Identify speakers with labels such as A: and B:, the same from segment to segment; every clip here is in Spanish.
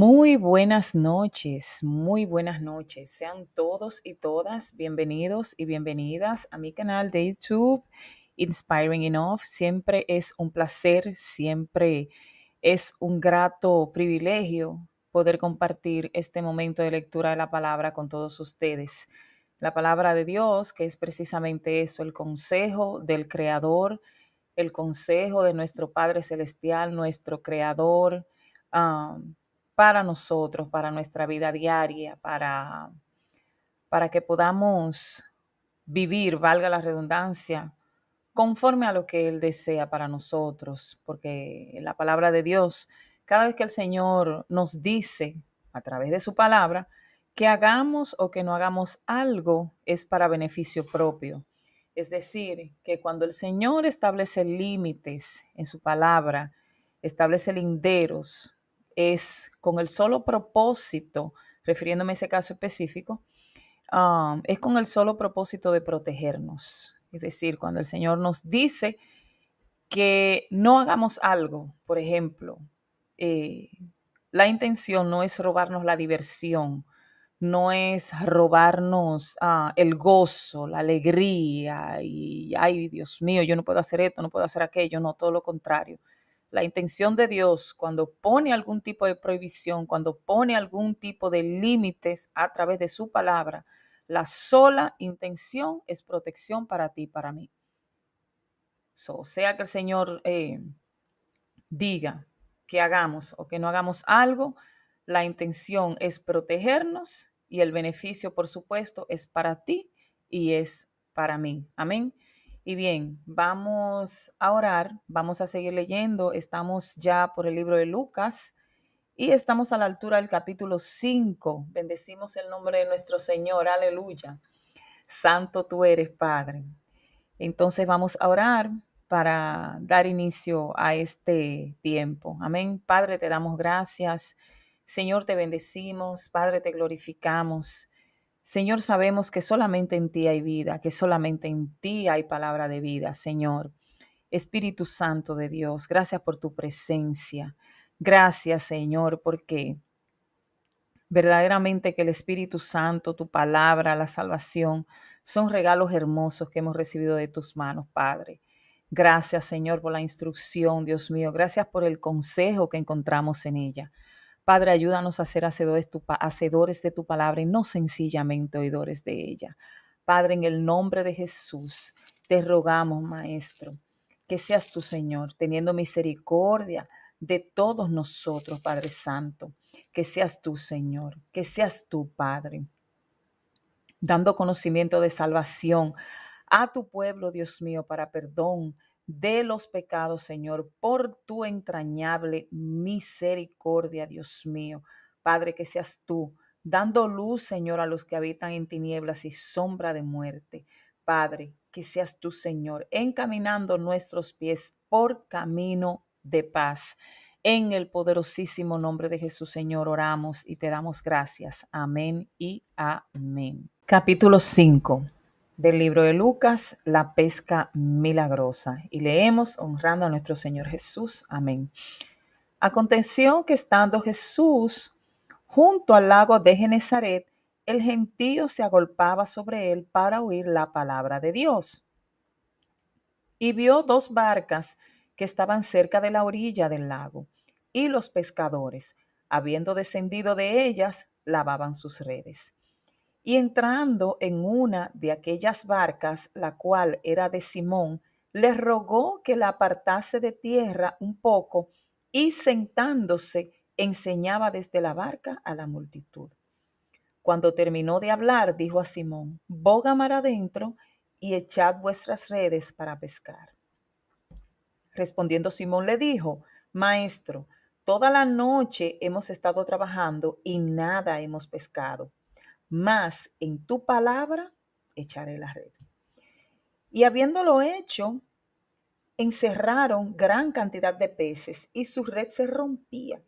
A: Muy buenas noches, muy buenas noches. Sean todos y todas bienvenidos y bienvenidas a mi canal de YouTube, Inspiring Enough. Siempre es un placer, siempre es un grato privilegio poder compartir este momento de lectura de la palabra con todos ustedes. La palabra de Dios, que es precisamente eso, el consejo del Creador, el consejo de nuestro Padre Celestial, nuestro Creador, um, para nosotros, para nuestra vida diaria, para que podamos vivir, valga la redundancia, conforme a lo que Él desea para nosotros, porque en la palabra de Dios, cada vez que el Señor nos dice a través de su palabra que hagamos o que no hagamos algo, es para beneficio propio. Es decir, que cuando el Señor establece límites en su palabra, establece linderos, es con el solo propósito, refiriéndome a ese caso específico, es con el solo propósito de protegernos. Es decir, cuando el Señor nos dice que no hagamos algo, por ejemplo, eh, la intención no es robarnos la diversión, no es robarnos el gozo, la alegría y, ay, Dios mío, yo no puedo hacer esto, no puedo hacer aquello, no, todo lo contrario. La intención de Dios cuando pone algún tipo de prohibición, cuando pone algún tipo de límites a través de su palabra, la sola intención es protección para ti y para mí. Sea que el Señor diga que hagamos o que no hagamos algo, la intención es protegernos y el beneficio, por supuesto, es para ti y es para mí. Amén. Y bien, vamos a orar, vamos a seguir leyendo. Estamos ya por el libro de Lucas y estamos a la altura del capítulo 5. Bendecimos el nombre de nuestro Señor. Aleluya. Santo tú eres, Padre. Entonces vamos a orar para dar inicio a este tiempo. Amén. Padre, te damos gracias. Señor, te bendecimos. Padre, te glorificamos. Señor, sabemos que solamente en ti hay vida, que solamente en ti hay palabra de vida, Señor. Espíritu Santo de Dios, gracias por tu presencia. Gracias, Señor, porque verdaderamente que el Espíritu Santo, tu palabra, la salvación, son regalos hermosos que hemos recibido de tus manos, Padre. Gracias, Señor, por la instrucción, Dios mío. Gracias por el consejo que encontramos en ella. Padre, ayúdanos a ser hacedores de tu palabra y no sencillamente oidores de ella. Padre, en el nombre de Jesús, te rogamos, Maestro, que seas tú, Señor, teniendo misericordia de todos nosotros, Padre Santo. Que seas tú, Señor, que seas tú, Padre, dando conocimiento de salvación a tu pueblo, Dios mío, para perdón de los pecados, Señor, por tu entrañable misericordia, Dios mío. Padre, que seas tú dando luz, Señor, a los que habitan en tinieblas y sombra de muerte. Padre, que seas tú, Señor, encaminando nuestros pies por camino de paz. En el poderosísimo nombre de Jesús, Señor, oramos y te damos gracias. Amén y amén. Capítulo 5 del libro de Lucas, la pesca milagrosa. Y leemos honrando a nuestro Señor Jesús. Amén. Aconteció que estando Jesús junto al lago de Genezaret, el gentío se agolpaba sobre él para oír la palabra de Dios. Y vio dos barcas que estaban cerca de la orilla del lago, y los pescadores, habiendo descendido de ellas, lavaban sus redes. Y entrando en una de aquellas barcas, la cual era de Simón, le rogó que la apartase de tierra un poco, y sentándose enseñaba desde la barca a la multitud. Cuando terminó de hablar, dijo a Simón: boga mar adentro y echad vuestras redes para pescar. Respondiendo Simón le dijo: Maestro, toda la noche hemos estado trabajando y nada hemos pescado, mas en tu palabra echaré la red. Y habiéndolo hecho, encerraron gran cantidad de peces y su red se rompía.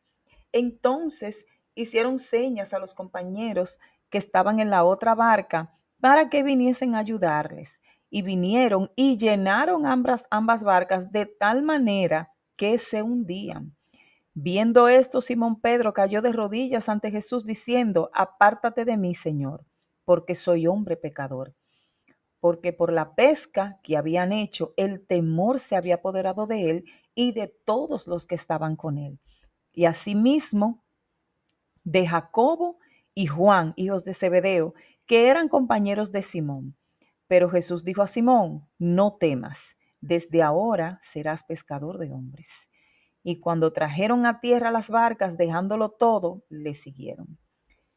A: Entonces hicieron señas a los compañeros que estaban en la otra barca para que viniesen a ayudarles. Y vinieron y llenaron ambas barcas de tal manera que se hundían. Viendo esto, Simón Pedro cayó de rodillas ante Jesús diciendo, apártate de mí, Señor, porque soy hombre pecador. Porque por la pesca que habían hecho, el temor se había apoderado de él y de todos los que estaban con él. Y asimismo de Jacobo y Juan, hijos de Zebedeo, que eran compañeros de Simón. Pero Jesús dijo a Simón, no temas, desde ahora serás pescador de hombres. Y cuando trajeron a tierra las barcas, dejándolo todo, le siguieron.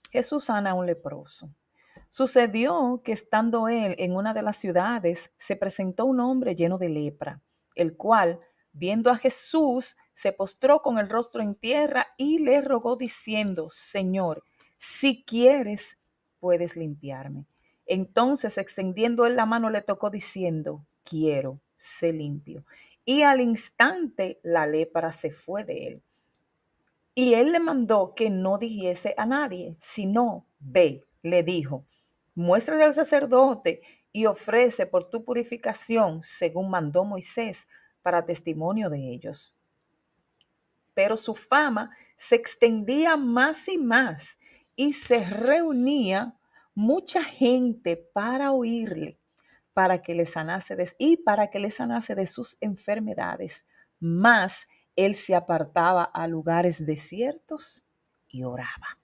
A: Jesús sana a un leproso. Sucedió que estando él en una de las ciudades, se presentó un hombre lleno de lepra, el cual, viendo a Jesús, se postró con el rostro en tierra y le rogó diciendo, Señor, si quieres, puedes limpiarme. Entonces, extendiendo él la mano, le tocó diciendo, quiero, sé limpio. Y al instante la lepra se fue de él. Y él le mandó que no dijese a nadie, sino, ve, le dijo, muéstrale al sacerdote y ofrece por tu purificación, según mandó Moisés, para testimonio de ellos. Pero su fama se extendía más y más y se reunía mucha gente para oírle, para que le sanase de sus enfermedades. Mas él se apartaba a lugares desiertos y oraba.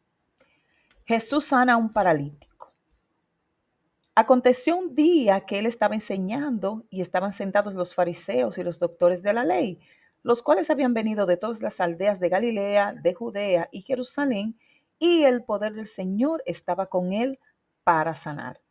A: Jesús sana a un paralítico. Aconteció un día que él estaba enseñando y estaban sentados los fariseos y los doctores de la ley, los cuales habían venido de todas las aldeas de Galilea, de Judea y Jerusalén, y el poder del Señor estaba con él para sanar.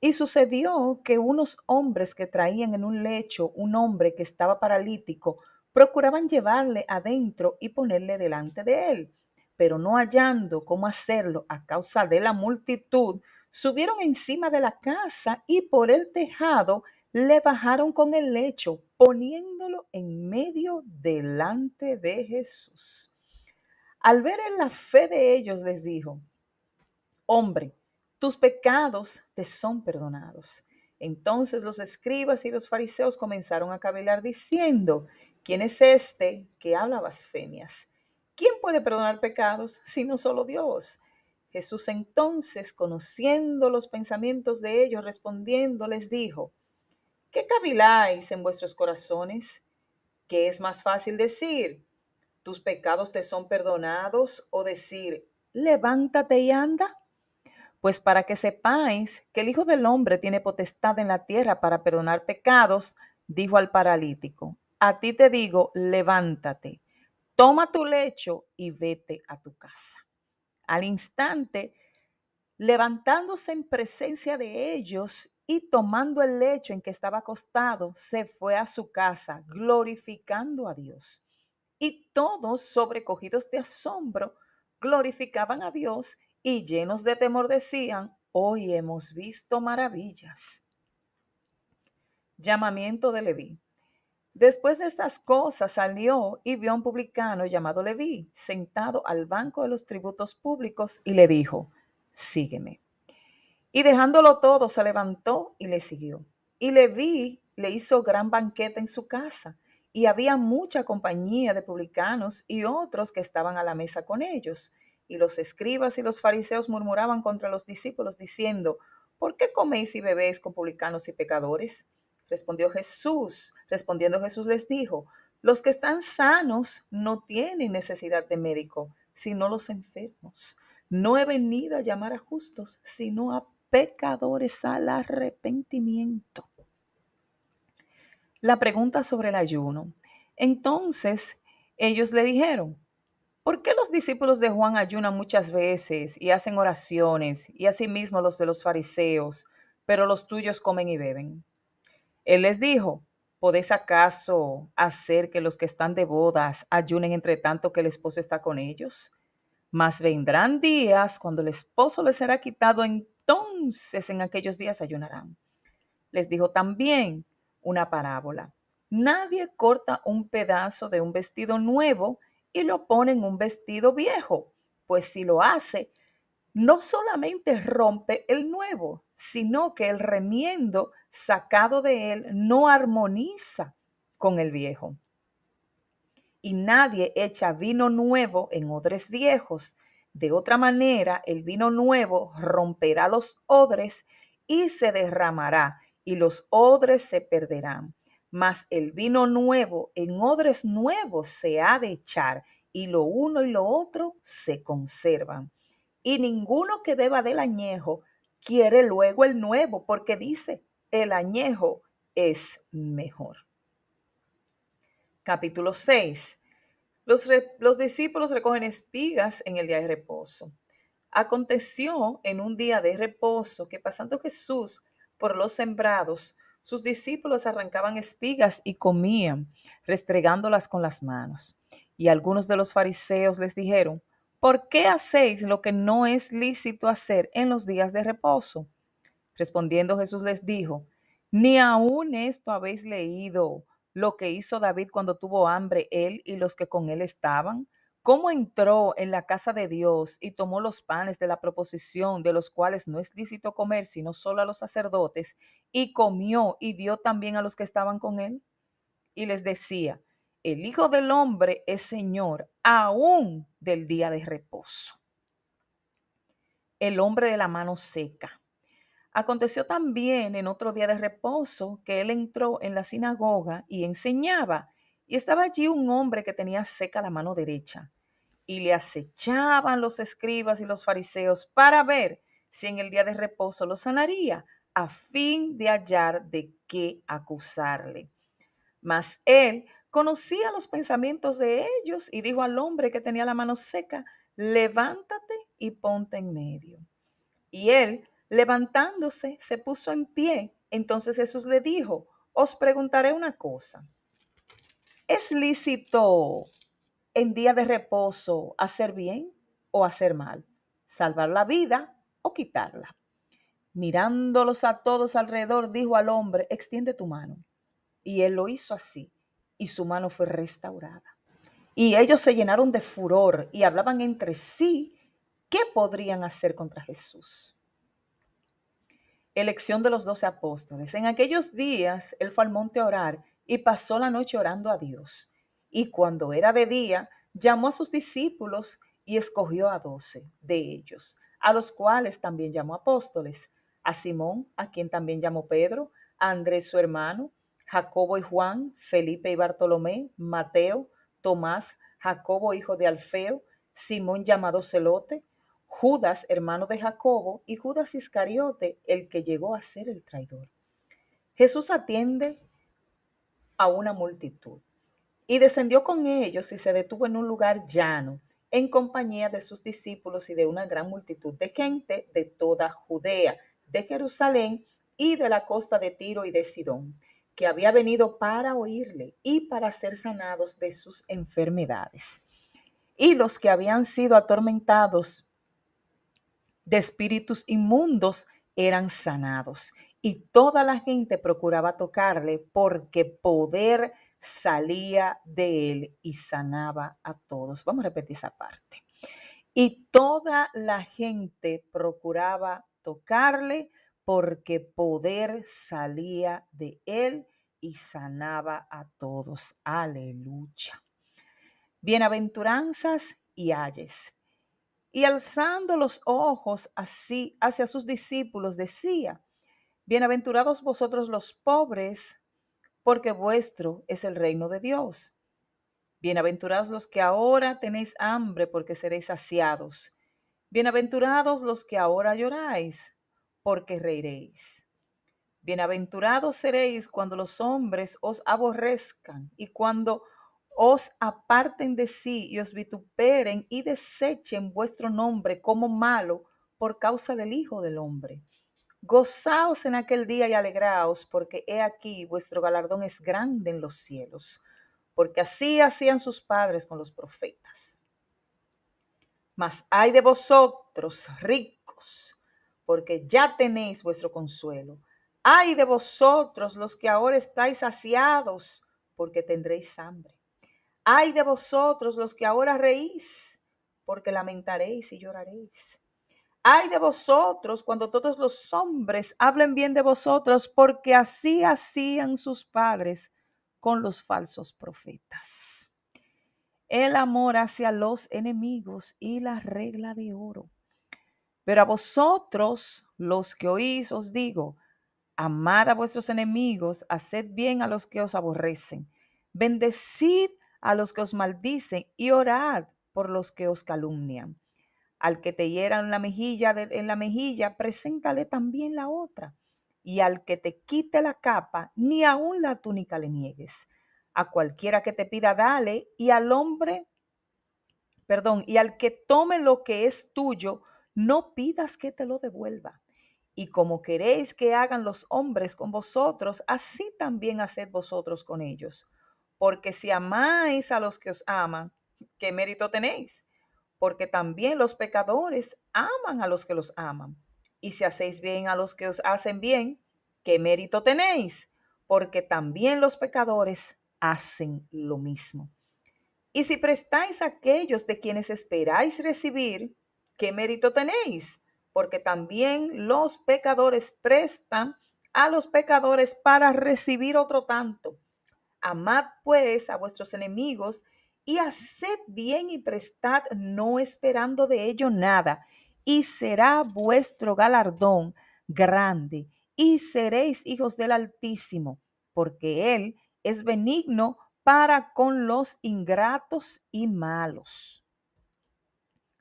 A: Y sucedió que unos hombres que traían en un lecho un hombre que estaba paralítico, procuraban llevarle adentro y ponerle delante de él, pero no hallando cómo hacerlo a causa de la multitud, subieron encima de la casa y por el tejado le bajaron con el lecho, poniéndolo en medio delante de Jesús. Al ver en la fe de ellos, les dijo, hombre, tus pecados te son perdonados. Entonces los escribas y los fariseos comenzaron a cavilar diciendo, ¿quién es este que habla blasfemias? ¿Quién puede perdonar pecados sino solo Dios? Jesús entonces, conociendo los pensamientos de ellos, respondiendo, les dijo, ¿qué caviláis en vuestros corazones? ¿Qué es más fácil decir? ¿Tus pecados te son perdonados? O decir, levántate y anda. Pues para que sepáis que el Hijo del Hombre tiene potestad en la tierra para perdonar pecados, dijo al paralítico, a ti te digo, levántate, toma tu lecho y vete a tu casa. Al instante, levantándose en presencia de ellos y tomando el lecho en que estaba acostado, se fue a su casa, glorificando a Dios. Y todos, sobrecogidos de asombro, glorificaban a Dios y llenos de temor decían, hoy hemos visto maravillas. Llamamiento de Leví. Después de estas cosas salió y vio a un publicano llamado Leví sentado al banco de los tributos públicos y le dijo, sígueme. Y dejándolo todo se levantó y le siguió. Y Leví le hizo gran banquete en su casa y había mucha compañía de publicanos y otros que estaban a la mesa con ellos. Y los escribas y los fariseos murmuraban contra los discípulos diciendo, ¿por qué coméis y bebéis con publicanos y pecadores? Respondiendo Jesús les dijo, los que están sanos no tienen necesidad de médico, sino los enfermos. No he venido a llamar a justos, sino a pecadores al arrepentimiento. La pregunta sobre el ayuno. Entonces ellos le dijeron, ¿por qué los discípulos de Juan ayunan muchas veces y hacen oraciones y asimismo los de los fariseos, pero los tuyos comen y beben? Él les dijo, ¿podéis acaso hacer que los que están de bodas ayunen entre tanto que el esposo está con ellos? Mas vendrán días cuando el esposo les será quitado, entonces en aquellos días ayunarán. Les dijo también una parábola. Nadie corta un pedazo de un vestido nuevo y lo pone en un vestido viejo, pues si lo hace, no solamente rompe el nuevo, sino que el remiendo sacado de él no armoniza con el viejo. y nadie echa vino nuevo en odres viejos. De otra manera, el vino nuevo romperá los odres y se derramará, y los odres se perderán. Mas el vino nuevo en odres nuevos se ha de echar, y lo uno y lo otro se conservan. Y ninguno que beba del añejo quiere luego el nuevo, porque dice, el añejo es mejor. Capítulo 6. Los discípulos recogen espigas en el día de reposo. Aconteció en un día de reposo que pasando Jesús por los sembrados, sus discípulos arrancaban espigas y comían, restregándolas con las manos. Y algunos de los fariseos les dijeron, ¿por qué hacéis lo que no es lícito hacer en los días de reposo? Respondiendo Jesús les dijo, ¿ni aún esto habéis leído lo que hizo David cuando tuvo hambre él y los que con él estaban? ¿Cómo entró en la casa de Dios y tomó los panes de la proposición, de los cuales no es lícito comer, sino solo a los sacerdotes, y comió y dio también a los que estaban con él? Y les decía, el Hijo del Hombre es Señor aún del día de reposo. El hombre de la mano seca. Aconteció también en otro día de reposo que él entró en la sinagoga y enseñaba, y estaba allí un hombre que tenía seca la mano derecha, y le acechaban los escribas y los fariseos para ver si en el día de reposo lo sanaría, a fin de hallar de qué acusarle. Mas él conocía los pensamientos de ellos y dijo al hombre que tenía la mano seca, levántate y ponte en medio. Y él, levantándose, se puso en pie. Entonces Jesús le dijo, os preguntaré una cosa. ¿Es lícito en día de reposo hacer bien o hacer mal? ¿Salvar la vida o quitarla? Mirándolos a todos alrededor, dijo al hombre, extiende tu mano. Y él lo hizo así, y su mano fue restaurada. Y ellos se llenaron de furor y hablaban entre sí qué podrían hacer contra Jesús. Elección de los 12 apóstoles. En aquellos días él fue al monte a orar y pasó la noche orando a Dios. Y cuando era de día, llamó a sus discípulos y escogió a 12 de ellos, a los cuales también llamó apóstoles, a Simón, a quien también llamó Pedro, a Andrés su hermano, Jacobo y Juan, Felipe y Bartolomé, Mateo, Tomás, Jacobo hijo de Alfeo, Simón llamado Celote, Judas, hermano de Jacobo, y Judas Iscariote, el que llegó a ser el traidor. Jesús atiende a una multitud y descendió con ellos y se detuvo en un lugar llano, en compañía de sus discípulos y de una gran multitud de gente de toda Judea, de Jerusalén y de la costa de Tiro y de Sidón, que había venido para oírle y para ser sanados de sus enfermedades. Y los que habían sido atormentados de espíritus inmundos eran sanados, y toda la gente procuraba tocarle porque poder salía de él y sanaba a todos. Vamos a repetir esa parte. Y toda la gente procuraba tocarle porque poder salía de él y sanaba a todos. Aleluya. Bienaventuranzas y ayes. Y alzando los ojos así hacia sus discípulos, decía, bienaventurados vosotros los pobres, porque vuestro es el reino de Dios. Bienaventurados los que ahora tenéis hambre, porque seréis saciados. Bienaventurados los que ahora lloráis, porque reiréis. Bienaventurados seréis cuando los hombres os aborrezcan y cuando os aparten de sí y os vituperen y desechen vuestro nombre como malo por causa del Hijo del Hombre. Gozaos en aquel día y alegraos, porque he aquí vuestro galardón es grande en los cielos, porque así hacían sus padres con los profetas. Mas ay de vosotros, ricos, porque ya tenéis vuestro consuelo. Ay de vosotros los que ahora estáis saciados, porque tendréis hambre. Ay de vosotros los que ahora reís, porque lamentaréis y lloraréis. Ay de vosotros cuando todos los hombres hablen bien de vosotros, porque así hacían sus padres con los falsos profetas. el amor hacia los enemigos y la regla de oro. Pero a vosotros, los que oís, os digo, amad a vuestros enemigos, haced bien a los que os aborrecen, bendecid a los que os maldicen y orad por los que os calumnian. Al que te hiera en la mejilla, preséntale también la otra. Y al que te quite la capa, ni aun la túnica le niegues. A cualquiera que te pida, dale, y al que tome lo que es tuyo, no pidas que te lo devuelva. Y como queréis que hagan los hombres con vosotros, así también haced vosotros con ellos. Porque si amáis a los que os aman, ¿qué mérito tenéis? Porque también los pecadores aman a los que los aman. Y si hacéis bien a los que os hacen bien, ¿qué mérito tenéis? Porque también los pecadores hacen lo mismo. Y si prestáis a aquellos de quienes esperáis recibir, ¿qué mérito tenéis? Porque también los pecadores prestan a los pecadores para recibir otro tanto. Amad pues a vuestros enemigos y haced bien y prestad, no esperando de ello nada, y será vuestro galardón grande, y seréis hijos del Altísimo, porque Él es benigno para con los ingratos y malos.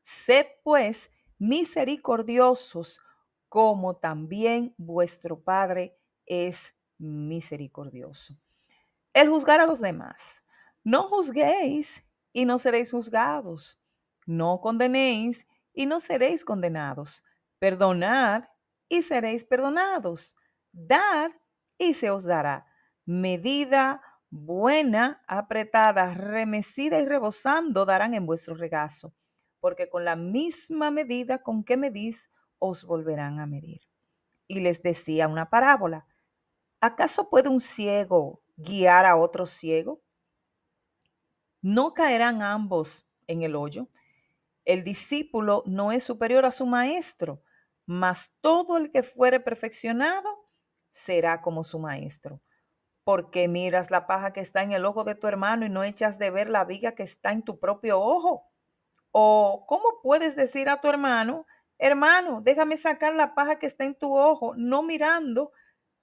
A: Sed pues misericordiosos, como también vuestro Padre es misericordioso. El juzgar a los demás. No juzguéis y no seréis juzgados. No condenéis y no seréis condenados. Perdonad y seréis perdonados. Dad y se os dará. Medida buena, apretada, remecida y rebosando darán en vuestro regazo, porque con la misma medida con que medís, os volverán a medir. Y les decía una parábola. ¿Acaso puede un ciego guiar a otro ciego? ¿No caerán ambos en el hoyo? El discípulo no es superior a su maestro, mas todo el que fuere perfeccionado será como su maestro. ¿Por qué miras la paja que está en el ojo de tu hermano y no echas de ver la viga que está en tu propio ojo? ¿O cómo puedes decir a tu hermano, hermano, déjame sacar la paja que está en tu ojo, no mirando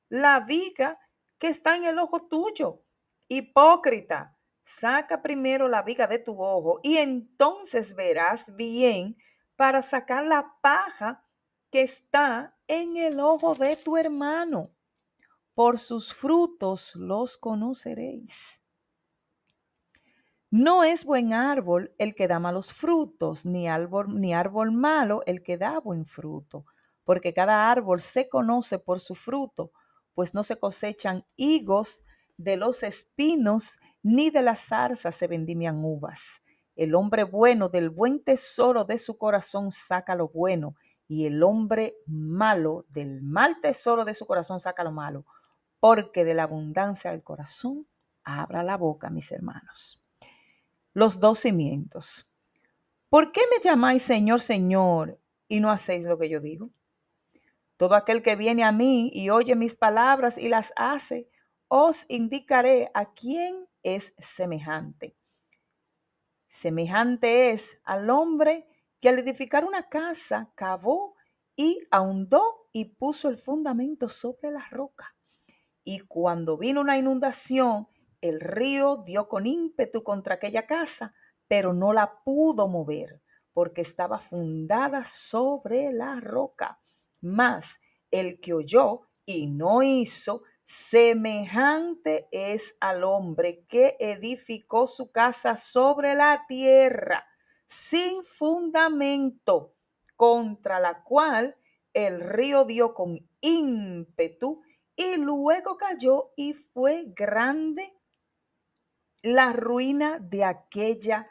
A: la viga que está en el ojo tuyo? Hipócrita, saca primero la viga de tu ojo y entonces verás bien para sacar la paja que está en el ojo de tu hermano. Por sus frutos los conoceréis. No es buen árbol el que da malos frutos, ni árbol malo el que da buen fruto, porque cada árbol se conoce por su fruto, pues no se cosechan higos de los espinos, ni de las zarzas se vendimian uvas. El hombre bueno del buen tesoro de su corazón saca lo bueno, y el hombre malo del mal tesoro de su corazón saca lo malo, porque de la abundancia del corazón abra la boca, mis hermanos. Los dos cimientos. ¿Por qué me llamáis Señor, Señor, y no hacéis lo que yo digo? Todo aquel que viene a mí y oye mis palabras y las hace, os indicaré a quién es semejante. Semejante es al hombre que al edificar una casa cavó y ahondó y puso el fundamento sobre la roca. Y cuando vino una inundación, el río dio con ímpetu contra aquella casa, pero no la pudo mover, porque estaba fundada sobre la roca. Mas el que oyó y no hizo, semejante es al hombre que edificó su casa sobre la tierra, sin fundamento, contra la cual el río dio con ímpetu y luego cayó y fue grande la ruina de aquella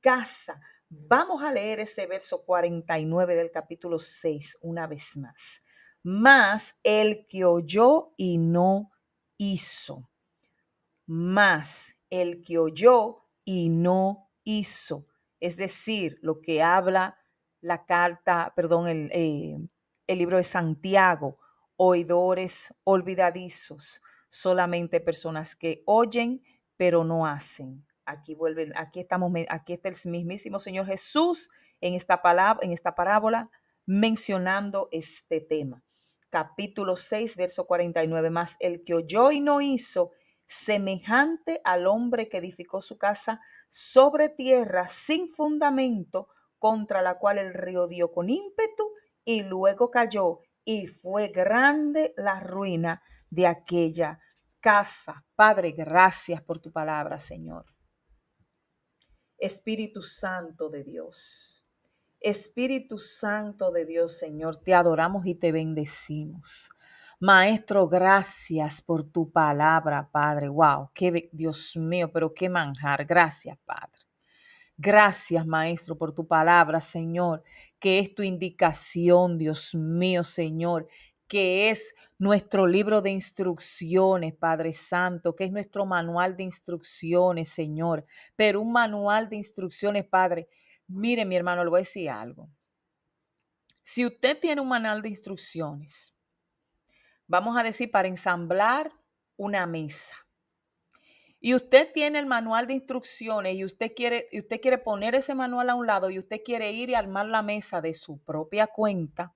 A: casa. Vamos a leer ese verso 49 del capítulo 6 una vez más. Mas el que oyó y no hizo. Más el que oyó y no hizo. Es decir, lo que habla la carta, perdón, el libro de Santiago, oidores olvidadizos, solamente personas que oyen pero no hacen. Aquí vuelve, aquí está el mismísimo Señor Jesús en esta palabra, en esta parábola, mencionando este tema. Capítulo 6, verso 49, más el que oyó y no hizo, semejante al hombre que edificó su casa sobre tierra sin fundamento, contra la cual el río dio con ímpetu y luego cayó, y fue grande la ruina de aquella casa. Padre, gracias por tu palabra, Señor. Espíritu Santo de Dios. Espíritu Santo de Dios, Señor, te adoramos y te bendecimos. Maestro, gracias por tu palabra, Padre. Wow, qué Dios mío, pero qué manjar. Gracias, Padre. Gracias, Maestro, por tu palabra, Señor, que es tu indicación, Dios mío, Señor, que es nuestro libro de instrucciones, Padre Santo, que es nuestro manual de instrucciones, Señor. Pero un manual de instrucciones, Padre. Mire, mi hermano, le voy a decir algo. Si usted tiene un manual de instrucciones, vamos a decir, para ensamblar una mesa, y usted tiene el manual de instrucciones y usted quiere poner ese manual a un lado y usted quiere ir y armar la mesa de su propia cuenta,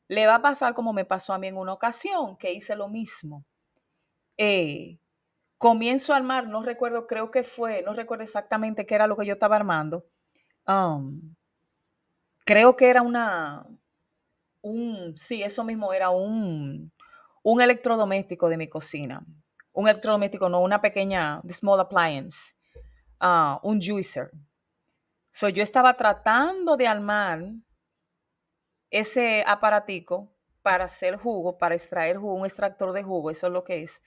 A: le va a pasar como me pasó a mí en una ocasión, que hice lo mismo. Comienzo a armar, no recuerdo, no recuerdo exactamente qué era lo que yo estaba armando. Creo que era sí, eso mismo era un electrodoméstico de mi cocina. Un electrodoméstico, no, una pequeña, the small appliance, un juicer. So, yo estaba tratando de armar ese aparatico para hacer jugo, para extraer jugo, un extractor de jugo, eso es lo que es,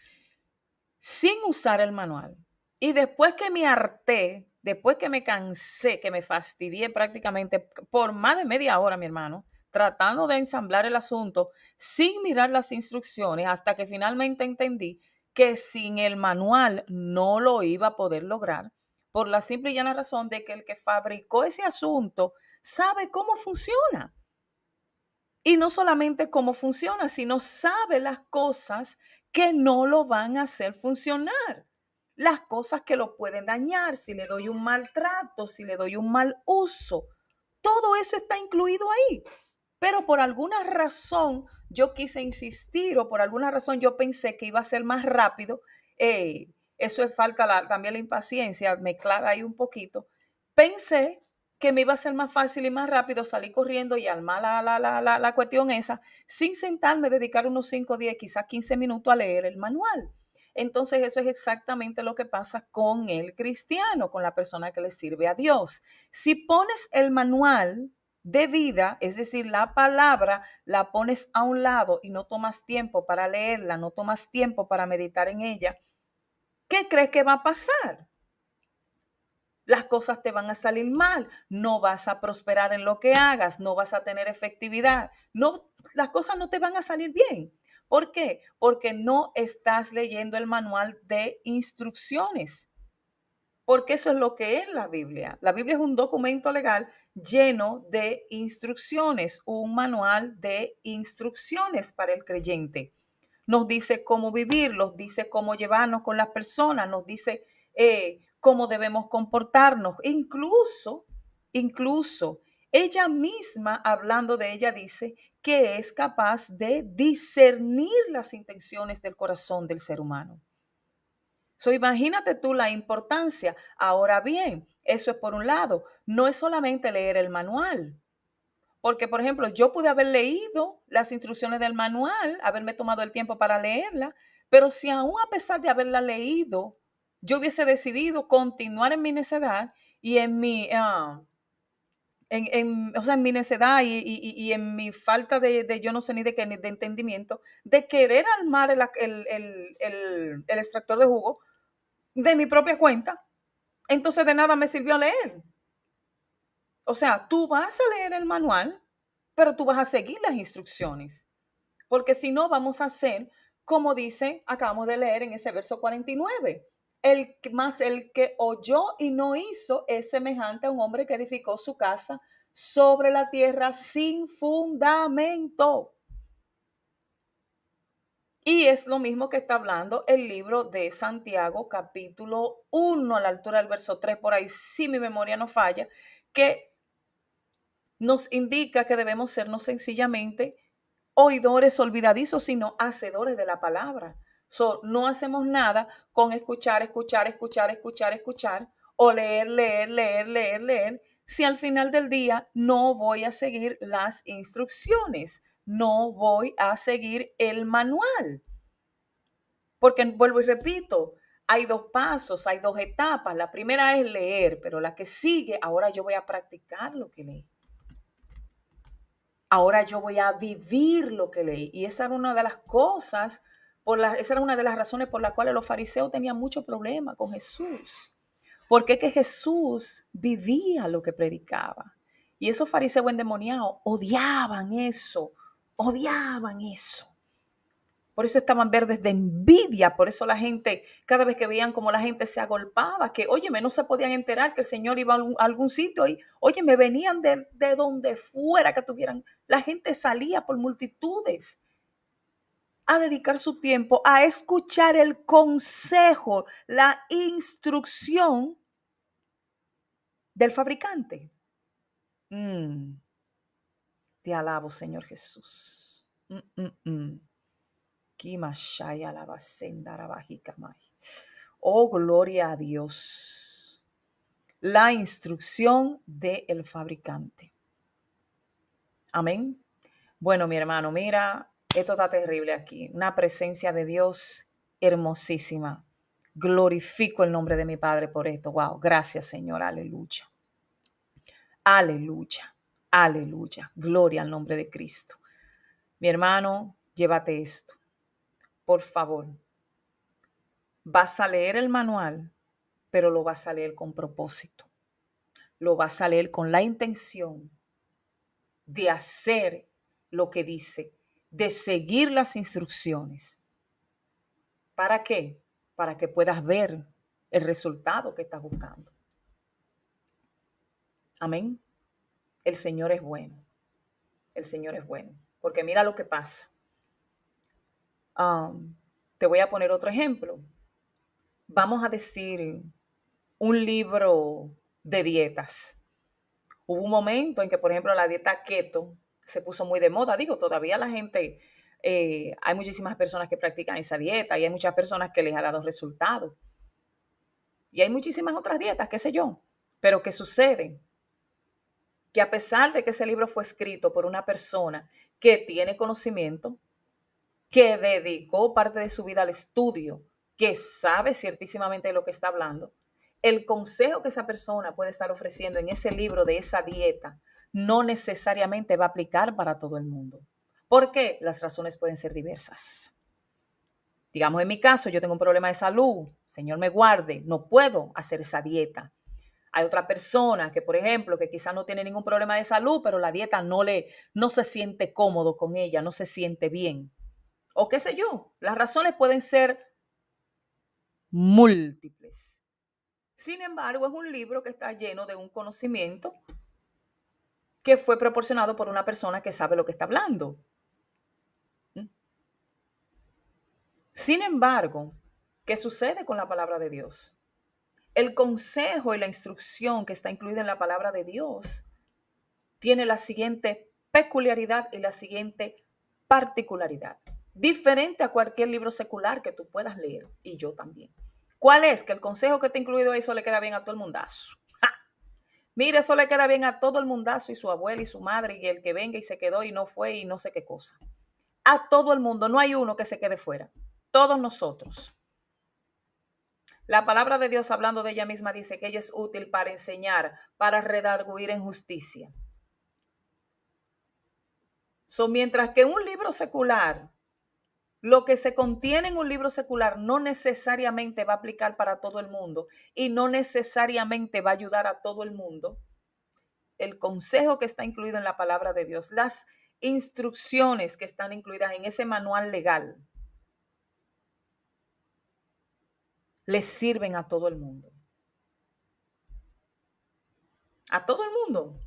A: sin usar el manual. Y después que me harté, después que me cansé, que me fastidié prácticamente por más de media hora, mi hermano, tratando de ensamblar el asunto sin mirar las instrucciones, hasta que finalmente entendí que sin el manual no lo iba a poder lograr, por la simple y llana razón de que el que fabricó ese asunto sabe cómo funciona. Y no solamente cómo funciona, sino sabe las cosas que no lo van a hacer funcionar. Las cosas que lo pueden dañar, si le doy un maltrato, si le doy un mal uso. Todo eso está incluido ahí. Pero por alguna razón yo quise insistir o por alguna razón yo pensé que iba a ser más rápido. Eso es falta también la impaciencia, mezclar ahí un poquito. Pensé que me iba a ser más fácil y más rápido salir corriendo y armar la cuestión esa sin sentarme, dedicar unos 5, 10, quizás 15 minutos a leer el manual. Entonces eso es exactamente lo que pasa con el cristiano, con la persona que le sirve a Dios. Si pones el manual de vida, es decir, la palabra, la pones a un lado y no tomas tiempo para leerla, no tomas tiempo para meditar en ella, ¿qué crees que va a pasar? Las cosas te van a salir mal, no vas a prosperar en lo que hagas, no vas a tener efectividad, no, las cosas no te van a salir bien. ¿Por qué? Porque no estás leyendo el manual de instrucciones. Porque eso es lo que es la Biblia. La Biblia es un documento legal lleno de instrucciones, un manual de instrucciones para el creyente. Nos dice cómo vivir, nos dice cómo llevarnos con las personas, nos dice cómo debemos comportarnos. Incluso, ella misma, hablando de ella, dice que es capaz de discernir las intenciones del corazón del ser humano. So, imagínate tú la importancia. Ahora bien, eso es por un lado. No es solamente leer el manual. Porque, por ejemplo, yo pude haber leído las instrucciones del manual, haberme tomado el tiempo para leerla, pero si aún a pesar de haberla leído, yo hubiese decidido continuar en mi necedad y en mi, o sea, en mi necedad y en mi falta de yo no sé ni de qué, ni de entendimiento, de querer armar el extractor de jugo, de mi propia cuenta, entonces de nada me sirvió leer. O sea, tú vas a leer el manual, pero tú vas a seguir las instrucciones, porque si no vamos a hacer como dice, acabamos de leer en ese verso 49. El que oyó y no hizo es semejante a un hombre que edificó su casa sobre la tierra sin fundamento. Y es lo mismo que está hablando el libro de Santiago, capítulo 1, a la altura del verso 3, por ahí, si mi memoria no falla, que nos indica que debemos ser no sencillamente oidores olvidadizos, sino hacedores de la palabra. No hacemos nada con escuchar, o leer, si al final del día no voy a seguir las instrucciones, no voy a seguir el manual. Porque vuelvo y repito, hay dos pasos, hay dos etapas. La primera es leer, pero la que sigue, ahora yo voy a practicar lo que leí. Ahora yo voy a vivir lo que leí. Y esa era una de las cosas, esa era una de las razones por las cuales los fariseos tenían mucho problema con Jesús. Porque es que Jesús vivía lo que predicaba. Y esos fariseos endemoniados odiaban eso, odiaban eso. Por eso estaban verdes de envidia, por eso la gente, cada vez que veían como la gente se agolpaba, que, óyeme, no se podían enterar que el Señor iba a algún sitio y, óyeme, venían de donde fuera que tuvieran. La gente salía por multitudes a dedicar su tiempo a escuchar el consejo, la instrucción del fabricante. Te alabo, Señor Jesús. Oh, gloria a Dios. La instrucción del fabricante. Amén. Bueno, mi hermano, mira, esto está terrible aquí. Una presencia de Dios hermosísima. Glorifico el nombre de mi Padre por esto. Wow, gracias, Señor. Aleluya. Aleluya. Aleluya. Gloria al nombre de Cristo. Mi hermano, llévate esto. Por favor. Vas a leer el manual, pero lo vas a leer con propósito. Lo vas a leer con la intención de hacer lo que dice, de seguir las instrucciones. ¿Para qué? Para que puedas ver el resultado que estás buscando. Amén. El Señor es bueno. El Señor es bueno. Porque mira lo que pasa. Te voy a poner otro ejemplo. Vamos a decir un libro de dietas. Hubo un momento en que, por ejemplo, la dieta keto se puso muy de moda. Digo, todavía la gente, hay muchísimas personas que practican esa dieta y hay muchas personas que les ha dado resultados. Y hay muchísimas otras dietas, qué sé yo. Pero ¿qué sucede? Que a pesar de que ese libro fue escrito por una persona que tiene conocimiento, que dedicó parte de su vida al estudio, que sabe ciertísimamente de lo que está hablando, el consejo que esa persona puede estar ofreciendo en ese libro de esa dieta no necesariamente va a aplicar para todo el mundo. ¿Por qué? Las razones pueden ser diversas. Digamos, en mi caso, yo tengo un problema de salud, Señor me guarde, no puedo hacer esa dieta. Hay otra persona que, por ejemplo, que quizás no tiene ningún problema de salud, pero la dieta no se siente cómodo con ella, no se siente bien. O qué sé yo, las razones pueden ser múltiples. Sin embargo, es un libro que está lleno de un conocimiento que fue proporcionado por una persona que sabe lo que está hablando. Sin embargo, ¿qué sucede con la palabra de Dios? El consejo y la instrucción que está incluida en la palabra de Dios tiene la siguiente peculiaridad y la siguiente particularidad, diferente a cualquier libro secular que tú puedas leer, y yo también. ¿Cuál es? Que el consejo que está incluido ahí, eso le queda bien a todo el mundazo. ¡Ja! Mire, eso le queda bien a todo el mundazo y su abuela y su madre y el que venga y se quedó y no fue y no sé qué cosa. A todo el mundo, no hay uno que se quede fuera. Todos nosotros. La palabra de Dios, hablando de ella misma, dice que ella es útil para enseñar, para redarguir en justicia. Mientras que un libro secular, lo que se contiene en un libro secular no necesariamente va a aplicar para todo el mundo y no necesariamente va a ayudar a todo el mundo, el consejo que está incluido en la palabra de Dios, las instrucciones que están incluidas en ese manual legal, les sirven a todo el mundo. A todo el mundo.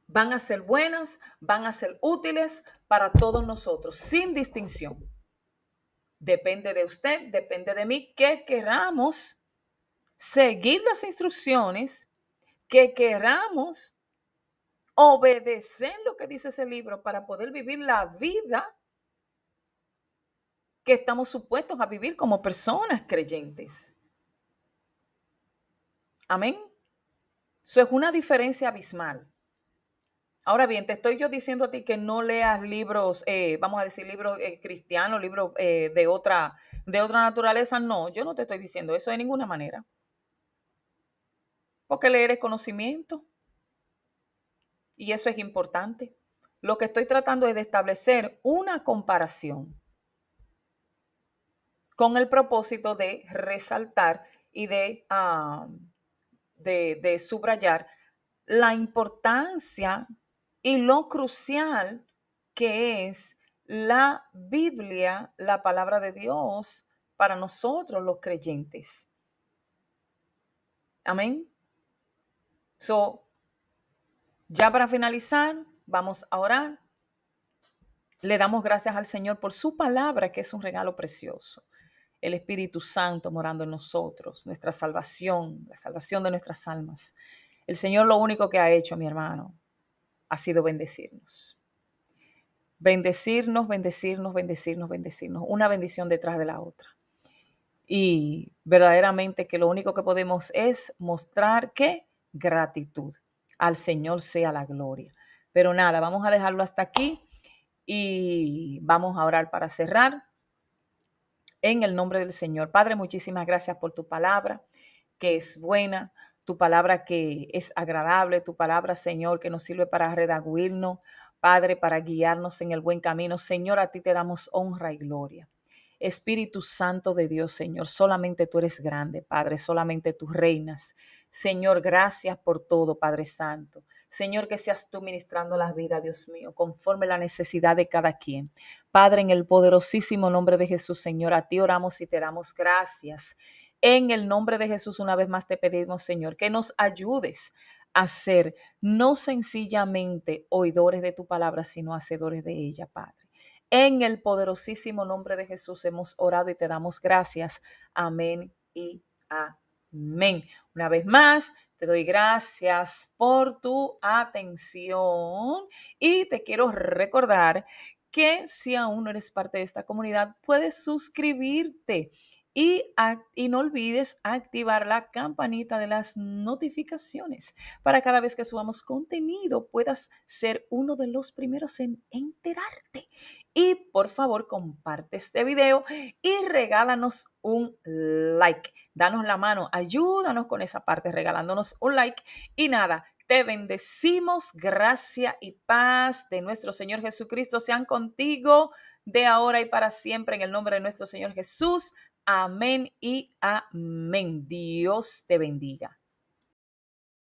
A: Van a ser buenas, van a ser útiles para todos nosotros, sin distinción. Depende de usted, depende de mí, que queramos seguir las instrucciones, que queramos obedecer lo que dice ese libro para poder vivir la vida que estamos supuestos a vivir como personas creyentes. Amén. Eso es una diferencia abismal. Ahora bien, te estoy yo diciendo a ti que no leas libros, vamos a decir, libros cristianos, libros de otra naturaleza. No, yo no te estoy diciendo eso de ninguna manera. Porque leer es conocimiento y eso es importante. Lo que estoy tratando es de establecer una comparación con el propósito de resaltar y de subrayar la importancia y lo crucial que es la Biblia, la palabra de Dios, para nosotros los creyentes. Amén. So, ya para finalizar, vamos a orar. Le damos gracias al Señor por su palabra, que es un regalo precioso. El Espíritu Santo morando en nosotros, nuestra salvación, la salvación de nuestras almas. El Señor lo único que ha hecho, mi hermano, ha sido bendecirnos. Bendecirnos, bendecirnos, bendecirnos, bendecirnos. Una bendición detrás de la otra. Y verdaderamente que lo único que podemos es mostrar que gratitud. Al Señor sea la gloria. Pero nada, vamos a dejarlo hasta aquí y vamos a orar para cerrar. En el nombre del Señor. Padre, muchísimas gracias por tu palabra, que es buena, tu palabra que es agradable, tu palabra, Señor, que nos sirve para redarguirnos, Padre, para guiarnos en el buen camino. Señor, a ti te damos honra y gloria. Espíritu Santo de Dios, Señor, solamente tú eres grande, Padre, solamente tú reinas. Señor, gracias por todo, Padre Santo. Señor, que seas tú ministrando las vidas, Dios mío, conforme la necesidad de cada quien. Padre, en el poderosísimo nombre de Jesús, Señor, a ti oramos y te damos gracias. En el nombre de Jesús, una vez más te pedimos, Señor, que nos ayudes a ser no sencillamente oidores de tu palabra, sino hacedores de ella, Padre. En el poderosísimo nombre de Jesús hemos orado y te damos gracias. Amén y amén. Una vez más, te doy gracias por tu atención y te quiero recordar que si aún no eres parte de esta comunidad, puedes suscribirte y no olvides activar la campanita de las notificaciones para cada vez que subamos contenido puedas ser uno de los primeros en enterarte. Y por favor, comparte este video y regálanos un like. Danos la mano, ayúdanos con esa parte regalándonos un like. Y nada, te bendecimos, gracia y paz de nuestro Señor Jesucristo sean contigo de ahora y para siempre en el nombre de nuestro Señor Jesús. Amén y amén. Dios te bendiga.